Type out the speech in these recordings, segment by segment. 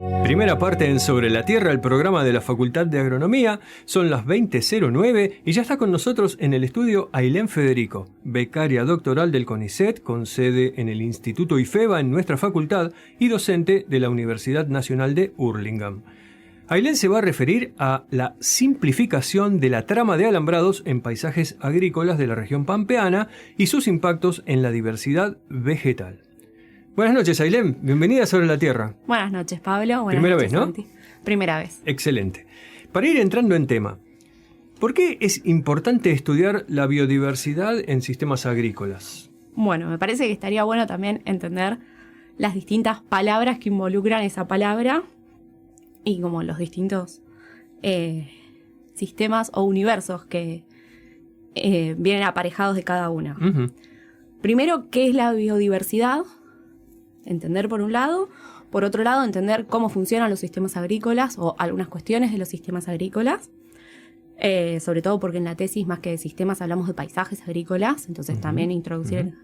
Primera parte en Sobre la Tierra, el programa de la Facultad de Agronomía. Son las 20:09 y ya está con nosotros en el estudio Ailén Federico, becaria doctoral del CONICET, con sede en el Instituto IFEBA en nuestra facultad y docente de la Universidad Nacional de Hurlingham. Ailén se va a referir a la simplificación de la trama de alambrados en paisajes agrícolas de la región pampeana y sus impactos en la diversidad vegetal. Buenas noches, Ailén. Bienvenida a Sobre la Tierra. Buenas noches, Pablo. Primera vez, ¿no? Santi. Primera vez. Excelente. Para ir entrando en tema, ¿por qué es importante estudiar la biodiversidad en sistemas agrícolas? Bueno, me parece que estaría bueno también entender las distintas palabras que involucran esa palabra y como los distintos sistemas o universos que vienen aparejados de cada una. Uh-huh. Primero, ¿qué es la biodiversidad? Entender por un lado. Por otro lado, entender cómo funcionan los sistemas agrícolas o algunas cuestiones de los sistemas agrícolas. Sobre todo porque en la tesis, más que de sistemas, hablamos de paisajes agrícolas. Entonces también introducir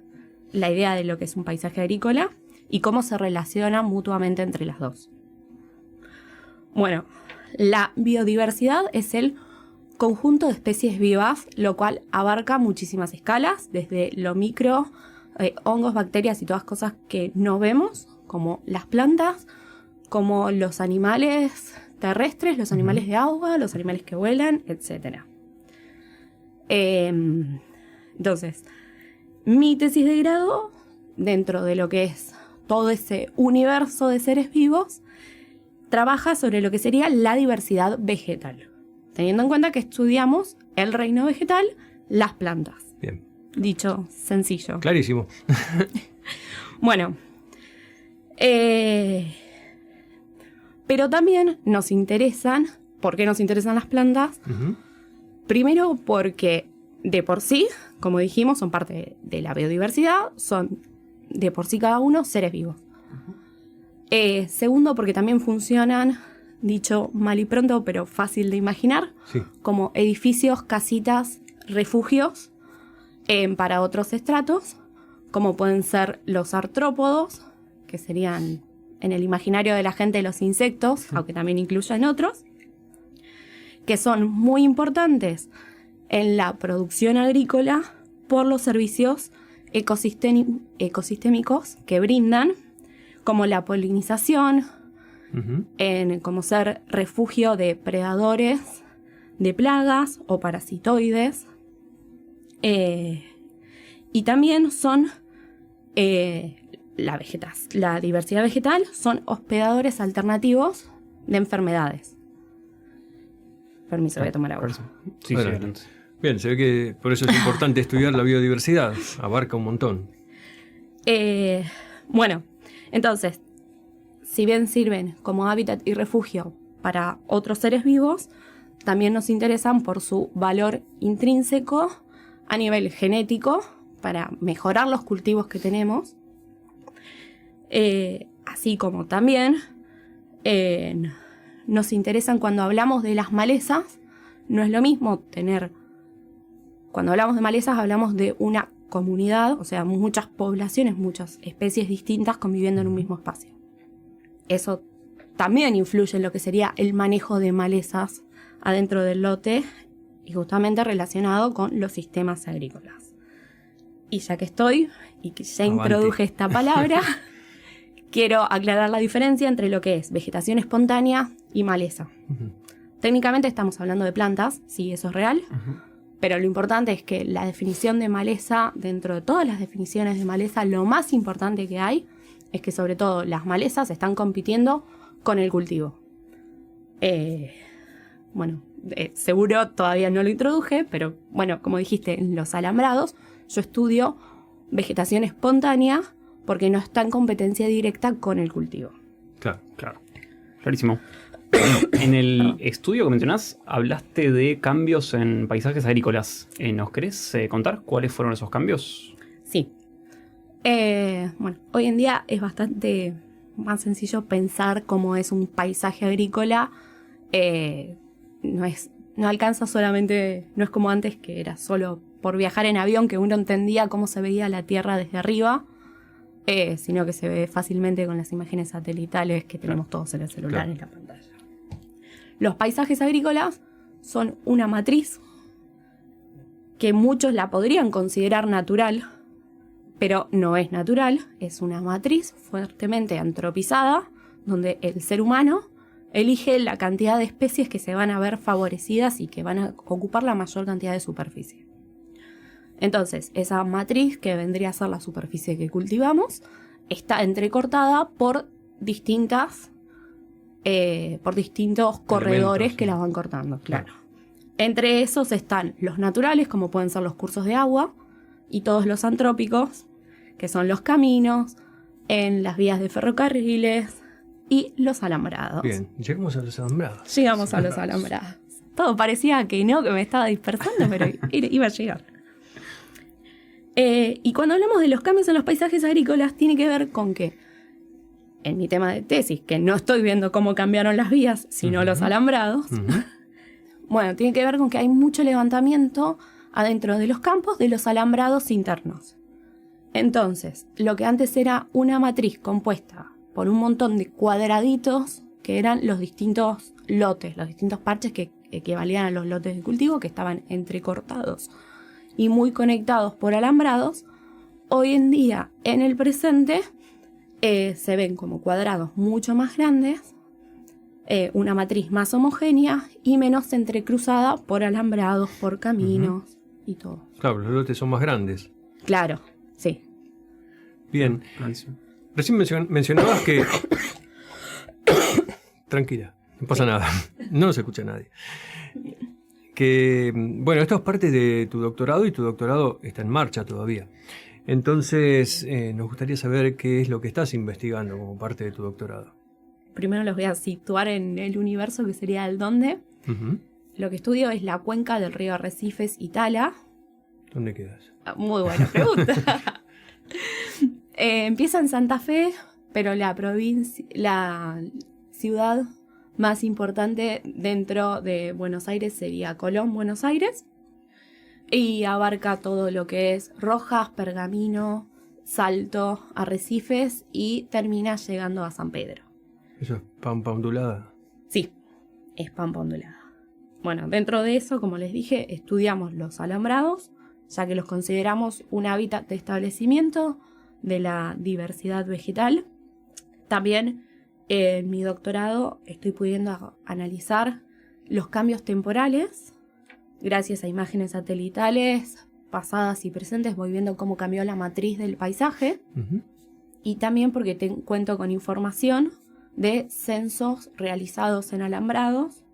la idea de lo que es un paisaje agrícola y cómo se relacionan mutuamente entre las dos. Bueno, la biodiversidad es el conjunto de especies vivas, lo cual abarca muchísimas escalas, desde lo micro, hongos, bacterias y todas cosas que no vemos, como las plantas, como los animales terrestres, los animales de agua, los animales que vuelan, etc. Entonces, mi tesis de grado, dentro de lo que es todo ese universo de seres vivos, trabaja sobre lo que sería la diversidad vegetal, teniendo en cuenta que estudiamos el reino vegetal, las plantas. Bien. Dicho sencillo. Clarísimo. Bueno, pero también nos interesan. ¿Por qué nos interesan las plantas? Uh-huh. Primero porque de por sí, como dijimos, son parte de la biodiversidad, son de por sí cada uno seres vivos. Uh-huh. Segundo, porque también funcionan, dicho mal y pronto, pero fácil de imaginar, Sí. como edificios, casitas, refugios para otros estratos, como pueden ser los artrópodos, que serían en el imaginario de la gente los insectos, aunque también incluyen otros, que son muy importantes en la producción agrícola por los servicios ecosistémicos que brindan, como la polinización, como ser refugio de predadores, de plagas o parasitoides. Y también son la diversidad vegetal, son hospedadores alternativos de enfermedades. Permiso, voy a tomar agua. Sí, Bueno, adelante. Bien, se ve que por eso es importante estudiar la biodiversidad. Abarca un montón. Bueno, entonces, si bien sirven como hábitat y refugio para otros seres vivos, también nos interesan por su valor intrínseco a nivel genético, para mejorar los cultivos que tenemos, así como también nos interesan cuando hablamos de las malezas. No es lo mismo cuando hablamos de malezas hablamos de una comunidad, o sea, muchas poblaciones, muchas especies distintas conviviendo en un mismo espacio. Eso también influye en lo que sería el manejo de malezas adentro del lote y justamente relacionado con los sistemas agrícolas. Y ya que estoy, y que ya introduje esta palabra, quiero aclarar la diferencia entre lo que es vegetación espontánea y maleza. Uh-huh. Técnicamente estamos hablando de plantas, sí, eso es real, pero lo importante es que la definición de maleza, dentro de todas las definiciones de maleza, lo más importante que hay es que sobre todo las malezas están compitiendo con el cultivo. Seguro todavía no lo introduje, pero bueno, como dijiste, en los alambrados yo estudio vegetación espontánea porque no está en competencia directa con el cultivo. Claro. Clarísimo. En el estudio que mencionás, hablaste de cambios en paisajes agrícolas. ¿Nos querés contar cuáles fueron esos cambios? Sí. Hoy en día es bastante más sencillo pensar cómo es un paisaje agrícola. No alcanza solamente, no es como antes que era solo por viajar en avión que uno entendía cómo se veía la tierra desde arriba. sino que se ve fácilmente con las imágenes satelitales que tenemos todos en el celular, en la pantalla. Los paisajes agrícolas son una matriz que muchos la podrían considerar natural, pero no es natural, es una matriz fuertemente antropizada, donde el ser humano elige la cantidad de especies que se van a ver favorecidas y que van a ocupar la mayor cantidad de superficie. Entonces, esa matriz, que vendría a ser la superficie que cultivamos, está entrecortada por distintos corredores que la van cortando, claro. Entre esos están los naturales, como pueden ser los cursos de agua, y todos los antrópicos, que son los caminos, en las vías de ferrocarriles y los alambrados. Bien, llegamos a los alambrados. Llegamos a los alambrados. Todo parecía que no, que me estaba dispersando, pero iba a llegar. Y cuando hablamos de los cambios en los paisajes agrícolas, tiene que ver con que, en mi tema de tesis, que no estoy viendo cómo cambiaron las vías, sino los alambrados, bueno, tiene que ver con que hay mucho levantamiento adentro de los campos de los alambrados internos. Entonces, lo que antes era una matriz compuesta por un montón de cuadraditos, que eran los distintos lotes, los distintos parches que equivalían a los lotes de cultivo, que estaban entrecortados y muy conectados por alambrados, hoy en día, en el presente, se ven como cuadrados mucho más grandes, una matriz más homogénea y menos entrecruzada por alambrados, por caminos y todo. Claro, los lotes son más grandes. Claro, sí. Bien. Recién mencionabas que... Tranquila, no pasa nada. No nos escucha nadie. Que, bueno, esto es parte de tu doctorado y tu doctorado está en marcha todavía. Entonces, nos gustaría saber qué es lo que estás investigando como parte de tu doctorado. Primero los voy a situar en el universo, que sería el dónde. Lo que estudio es la cuenca del río Arrecifes y Tala. ¿Dónde quedas? Muy buena pregunta. Empieza en Santa Fe, pero la ciudad más importante dentro de Buenos Aires sería Colón, Buenos Aires. Y abarca todo lo que es Rojas, Pergamino, Salto, Arrecifes y termina llegando a San Pedro. ¿Eso es pampa ondulada? Sí, es pampa ondulada. Bueno, dentro de eso, como les dije, estudiamos los alambrados, ya que los consideramos un hábitat de establecimiento de la diversidad vegetal. También en mi doctorado estoy pudiendo analizar los cambios temporales. Gracias a imágenes satelitales pasadas y presentes voy viendo cómo cambió la matriz del paisaje. Y también porque cuento con información de censos realizados en alambrados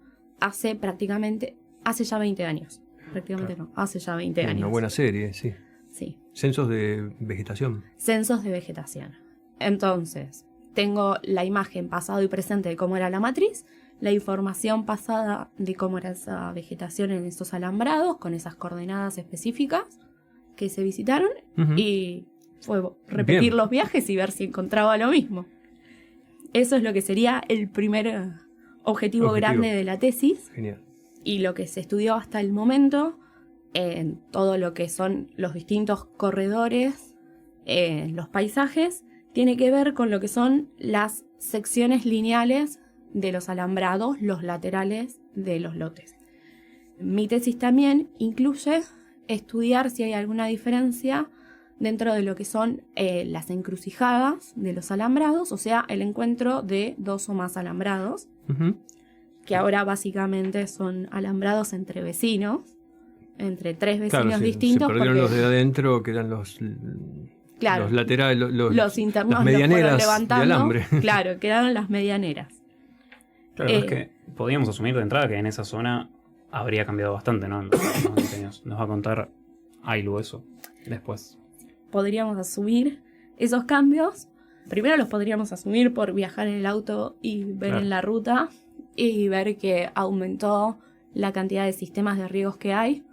hace ya 20 años. Prácticamente claro. No, hace ya 20 años. Una buena serie, sí. Sí. Censos de vegetación. Censos de vegetación. Entonces, tengo la imagen pasado y presente de cómo era la matriz, la información pasada de cómo era esa vegetación en esos alambrados, con esas coordenadas específicas que se visitaron, y fue repetir los viajes y ver si encontraba lo mismo. Eso es lo que sería el primer objetivo grande de la tesis. Genial. Y lo que se estudió hasta el momento, en todo lo que son los distintos corredores, los paisajes, tiene que ver con lo que son las secciones lineales de los alambrados, los laterales de los lotes. Mi tesis también incluye estudiar si hay alguna diferencia dentro de lo que son las encrucijadas de los alambrados, o sea, el encuentro de dos o más alambrados, que ahora básicamente son alambrados entre vecinos, entre tres vecinos distintos. Se perdieron los de adentro, que eran los laterales, los internos, las medianeras los fueron levantando, de alambre. Claro, quedaron las medianeras. Claro, es que podíamos asumir de entrada que en esa zona habría cambiado bastante, ¿no? En los últimos años. Nos va a contar Ailu eso después. Podríamos asumir esos cambios. Primero los podríamos asumir por viajar en el auto y ver en la ruta y ver que aumentó la cantidad de sistemas de riegos que hay,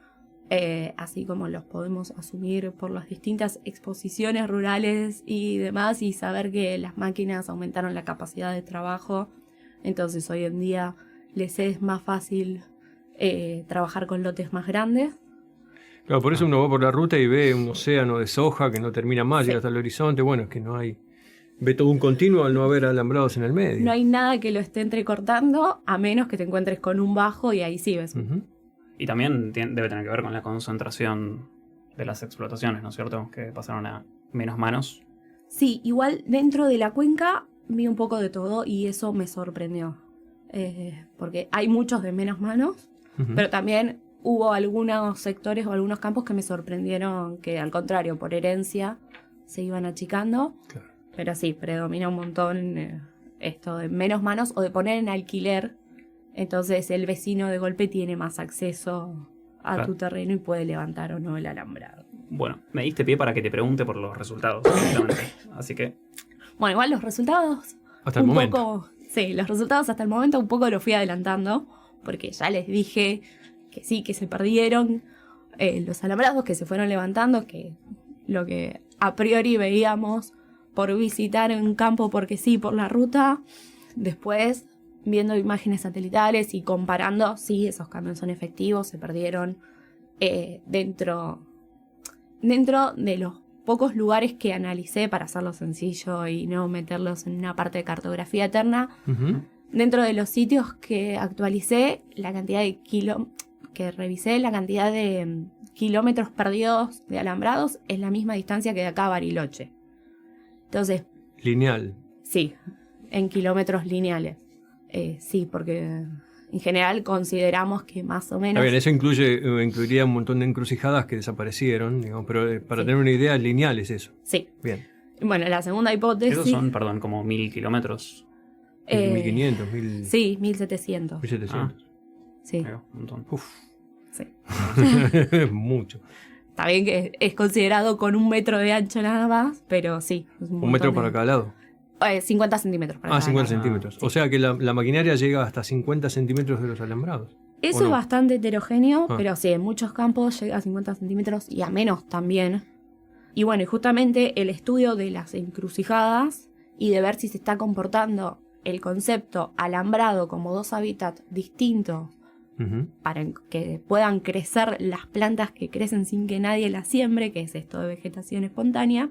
así como los podemos asumir por las distintas exposiciones rurales y demás, y saber que las máquinas aumentaron la capacidad de trabajo. Entonces hoy en día les es más fácil trabajar con lotes más grandes. Claro, por eso uno va por la ruta y ve un océano de soja que no termina más, llega hasta el horizonte. Bueno, es que no hay... Ve todo un continuo al no haber alambrados en el medio. No hay nada que lo esté entrecortando, a menos que te encuentres con un bajo y ahí sí ves. Ujú. Y también debe tener que ver con la concentración de las explotaciones, ¿no es cierto? Que pasaron a menos manos. Sí, igual dentro de la cuenca vi un poco de todo y eso me sorprendió. Porque hay muchos de menos manos, Ujú. pero también hubo algunos sectores o algunos campos que me sorprendieron que al contrario, por herencia, se iban achicando. Claro. Pero sí, predomina un montón esto de menos manos o de poner en alquiler. Entonces el vecino de golpe tiene más acceso a Claro. tu terreno y puede levantar o no el alambrado. Bueno, me diste pie para que te pregunte por los resultados, directamente. Así que, Bueno, igual los resultados... Hasta el momento. Sí, los resultados hasta el momento un poco los fui adelantando, porque ya les dije que sí, que se perdieron los alambrados, que se fueron levantando, que lo que a priori veíamos por visitar un campo porque sí, por la ruta, después viendo imágenes satelitales y comparando, sí, esos cambios son efectivos, se perdieron dentro de los pocos lugares que analicé para hacerlo sencillo y no meterlos en una parte de cartografía eterna. Ujú. Dentro de los sitios que actualicé, la cantidad de kilómetros perdidos de alambrados es la misma distancia que de acá a Bariloche. Entonces, Lineal. sí, en kilómetros lineales. Sí, porque en general consideramos que más o menos... Está bien, eso incluiría un montón de encrucijadas que desaparecieron, digamos, pero para Sí. tener una idea, lineal es eso. Sí. Bien. Bueno, la segunda hipótesis... esos son, perdón, como 1000 kilómetros. 1500, 1000, Sí, 1700. 1700. Sí, Ahí va, un montón. Uf, sí. mucho. Está bien que es considerado con 1 metro de ancho nada más, pero sí. Es Un metro para cada lado. 50 centímetros para cada 50 lado. centímetros. sí. O sea que la maquinaria llega hasta 50 centímetros de los alambrados. Eso ¿o no? es bastante heterogéneo, Ah. pero sí, en muchos campos llega a 50 centímetros y a menos también. Y bueno, y justamente el estudio de las encrucijadas y de ver si se está comportando el concepto alambrado como dos hábitats distintos Ujú. para que puedan crecer las plantas que crecen sin que nadie las siembre, que es esto de vegetación espontánea,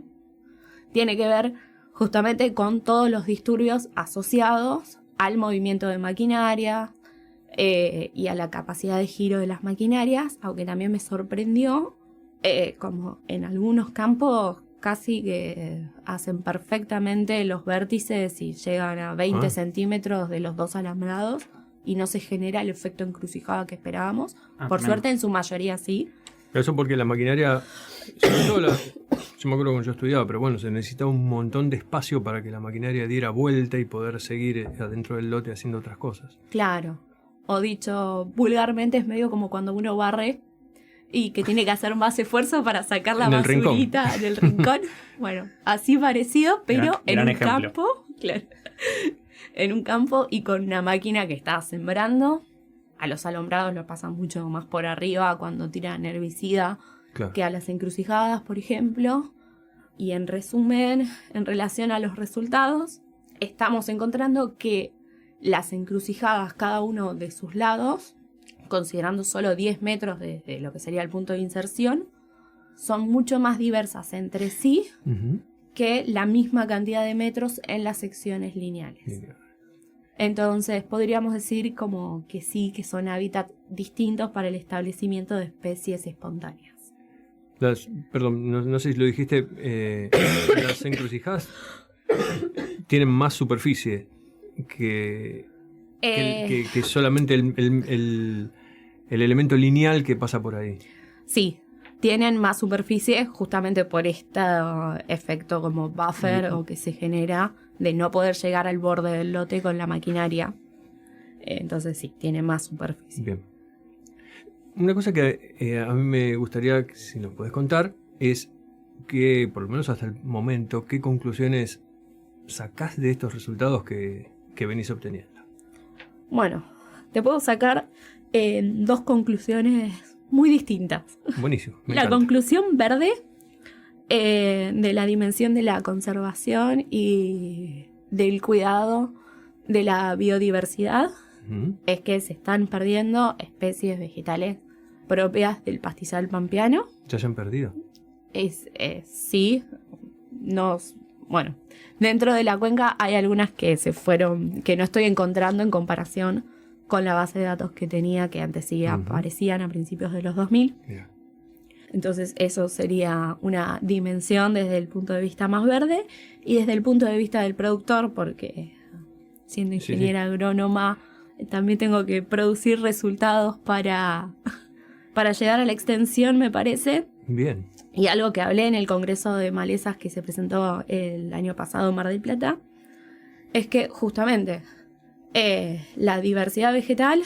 tiene que ver justamente con todos los disturbios asociados al movimiento de maquinaria y a la capacidad de giro de las maquinarias, aunque también me sorprendió como en algunos campos casi que hacen perfectamente los vértices y llegan a 20 Ah. centímetros de los dos alambrados y no se genera el efecto encrucijada que esperábamos. Ah, Por tremendo. suerte en su mayoría sí. Eso porque la maquinaria, sobre todo yo me acuerdo cuando yo estudiaba, pero bueno, se necesitaba un montón de espacio para que la maquinaria diera vuelta y poder seguir adentro del lote haciendo otras cosas. Claro. O dicho vulgarmente, es medio como cuando uno barre y que tiene que hacer más esfuerzo para sacar la En el rincón. basurita del rincón. Bueno, así parecido, pero Gran- en gran un ejemplo. campo. Claro. En un campo y con una máquina que está sembrando. A los alumbrados lo pasan mucho más por arriba cuando tiran herbicida Claro. que a las encrucijadas, por ejemplo. Y en resumen, en relación a los resultados, estamos encontrando que las encrucijadas, cada uno de sus lados, considerando solo 10 metros desde lo que sería el punto de inserción, son mucho más diversas entre sí Ujú. que la misma cantidad de metros en las secciones lineales. Lineal. Entonces podríamos decir como que sí, que son hábitats distintos para el establecimiento de especies espontáneas. Perdón, no sé si lo dijiste, las encrucijadas tienen más superficie que solamente el elemento lineal que pasa por ahí. Sí, tienen más superficie justamente por este efecto como buffer o que se genera de no poder llegar al borde del lote con la maquinaria. Entonces sí, tiene más superficie. Bien. Una cosa que a mí me gustaría, si nos puedes contar, es que, por lo menos hasta el momento, ¿qué conclusiones sacás de estos resultados que venís obteniendo? Bueno, te puedo sacar 2 conclusiones muy distintas. Buenísimo. Me La encanta. conclusión verde de la dimensión de la conservación y del cuidado de la biodiversidad Ujú. es que se están perdiendo especies vegetales propias del pastizal pampeano. ¿Se hayan perdido? Sí, bueno, dentro de la cuenca hay algunas que se fueron, que no estoy encontrando en comparación con la base de datos que tenía, que antes sí aparecían a principios de los 2000. Mira. Entonces eso sería una dimensión desde el punto de vista más verde y desde el punto de vista del productor, porque siendo ingeniera agrónoma también tengo que producir resultados para llegar a la extensión, me parece. Bien. Y algo que hablé en el Congreso de Malezas que se presentó el año pasado en Mar del Plata, es que justamente la diversidad vegetal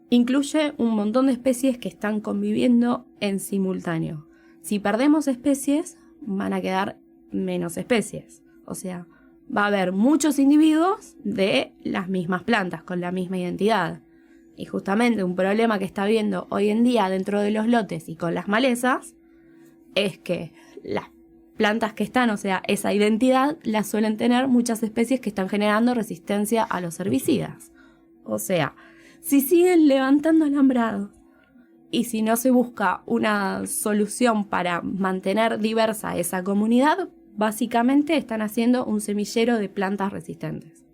incluye un montón de especies que están conviviendo en simultáneo. Si perdemos especies, van a quedar menos especies. O sea, va a haber muchos individuos de las mismas plantas, con la misma identidad. Y justamente un problema que está habiendo hoy en día dentro de los lotes y con las malezas es que las plantas que están, o sea, esa identidad, la suelen tener muchas especies que están generando resistencia a los herbicidas. O sea, si siguen levantando alambrados y si no se busca una solución para mantener diversa esa comunidad, básicamente están haciendo un semillero de plantas resistentes.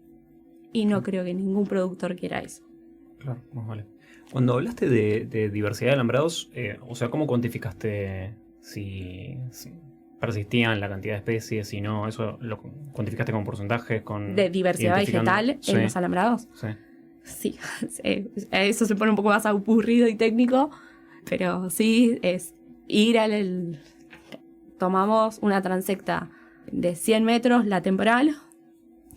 Y no creo que ningún productor quiera eso. Claro, más vale. Cuando hablaste de diversidad de alambrados, o sea, ¿cómo cuantificaste si persistían la cantidad de especies? Si no, ¿eso lo cuantificaste con porcentajes? ¿De diversidad vegetal en los alambrados? Sí. Sí, eso se pone un poco más aburrido y técnico, pero sí, es ir tomamos una transecta de 100 metros, la temporal,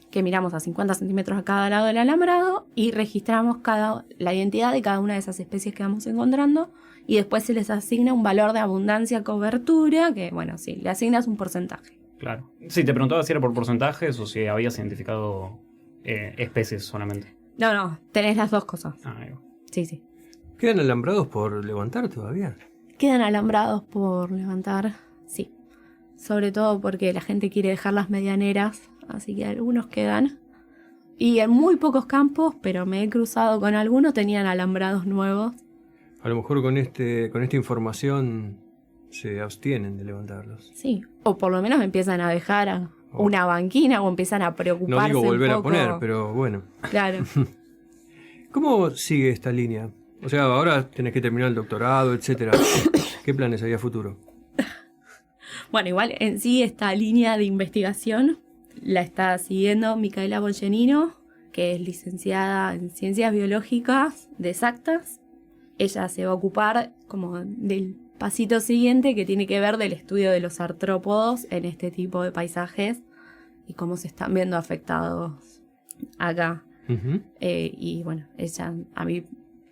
que miramos a 50 centímetros a cada lado del alambrado y registramos la identidad de cada una de esas especies que vamos encontrando y después se les asigna un valor de abundancia cobertura que, bueno, sí, le asignas un porcentaje. Claro. Sí, te preguntaba si era por porcentajes o si habías identificado especies solamente. No, tenés las dos cosas. Ahí va. Sí. ¿Quedan alambrados por levantar todavía? Quedan alambrados por levantar, sí. Sobre todo porque la gente quiere dejar las medianeras, así que algunos quedan. Y en muy pocos campos, pero me he cruzado con algunos, tenían alambrados nuevos. A lo mejor con esta información se abstienen de levantarlos. Sí, o por lo menos empiezan a dejar una banquina o empiezan a preocuparse. No digo volver un poco. a poner, pero bueno. Claro. ¿Cómo sigue esta línea? O sea, ahora tenés que terminar el doctorado, etcétera. ¿Qué planes hay a futuro? Bueno, igual en sí esta línea de investigación la está siguiendo Micaela Bongenino, que es licenciada en Ciencias Biológicas exactas. Ella se va a ocupar como del pasito siguiente, que tiene que ver del estudio de los artrópodos en este tipo de paisajes y cómo se están viendo afectados acá. Uh-huh. Y bueno, ella,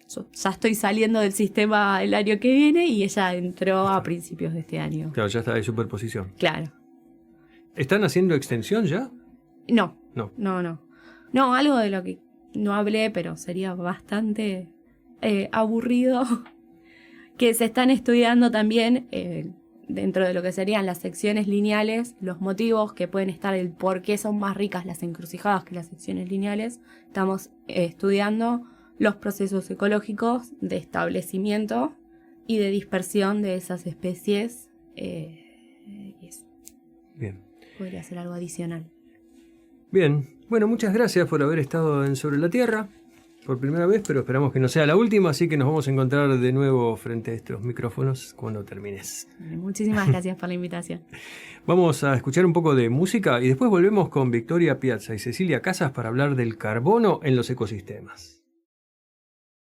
yo ya estoy saliendo del sistema el año que viene y ella entró a principios de este año. Claro, ya está de superposición. Claro. ¿Están haciendo extensión ya? No. No. No, algo de lo que no hablé, pero sería bastante aburrido, que se están estudiando también dentro de lo que serían las secciones lineales, los motivos que pueden estar, el por qué son más ricas las encrucijadas que las secciones lineales. Estamos estudiando los procesos ecológicos de establecimiento y de dispersión de esas especies. Y eso. Bien. Podría ser algo adicional. Bien. Bueno, muchas gracias por haber estado en Sobre la Tierra por primera vez, pero esperamos que no sea la última, así que nos vamos a encontrar de nuevo frente a estos micrófonos cuando termines. Muchísimas gracias por la invitación. Vamos a escuchar un poco de música y después volvemos con Victoria Piazza y Cecilia Casas para hablar del carbono en los ecosistemas.